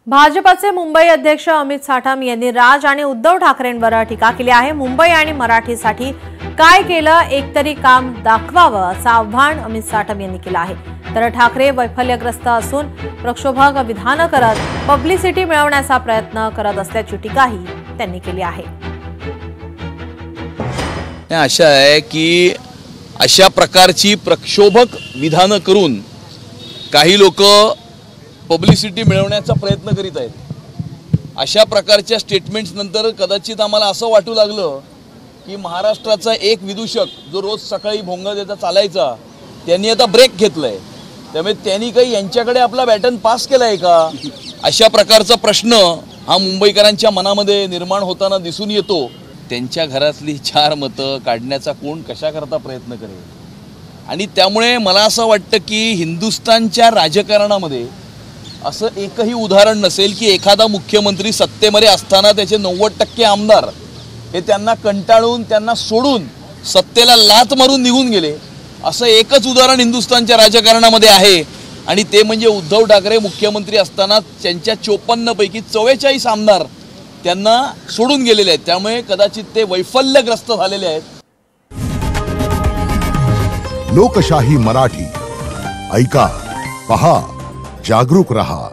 भाजपचे मुंबई अध्यक्ष अमित साठम यांनी राज आणि उद्धव ठाकरेंवर टीका केली आहे। मुंबई आणि मराठीसाठी काय केलं एकतरी काम दाखवावं असं आव्हान अमित साठम यांनी केलं आहे। तर ठाकरे वैफल्यग्रस्त असून प्रक्षोभक विधान करत पब्लिसिटी मिळवण्याचा प्रयत्न करत असल्याची टीकाही त्यांनी केली आहे। अशा आहे की अशा प्रकारची प्रक्षोभक विधान करून काही लोक पब्लिसिटी मिळवण्याचा प्रयत्न करीत आहेत। अशा प्रकारच्या स्टेटमेंट्स नंतर कदाचित आम्हाला असं वाटू लागलं की महाराष्ट्राचा एक विदूषक जो रोज सकाळी भोंगा देता चालायचा त्यांनी आता ब्रेक घेतलाय, त्यामुळे त्यांनी काही यांच्याकडे आपला बॅटन पास केलाय का, अशा प्रकारचा प्रश्न हा मुंबईकरांच्या मनामध्ये निर्माण होताना दिसून येतो। त्यांच्या घरातली 4 मतं काढण्याचा कोण कशा करता प्रयत्न करेल। आणि त्यामुळे मला असं वाटतं की हिंदुस्थानच्या राजकारणामध्ये असं एकही उदाहरण नसेल की एखादा मुख्यमंत्री सत्तेमध्ये असताना त्याचे 90% आमदार हे त्यांना कंटाळून त्यांना सोडून सत्तेला लात मारून निघून गेले। असं एकच उदाहरण हिंदुस्थानच्या राजकारणामध्ये आहे आणि ते म्हणजे उद्धव ठाकरे मुख्यमंत्री असताना त्यांच्या 54 पैकी 44 आमदार त्यांना सोडून गेलेले आहेत। त्यामुळे कदाचित ते वैफल्यग्रस्त झालेले आहेत। लोकशाही मराठी ऐका, पहा, जागरूक रहा।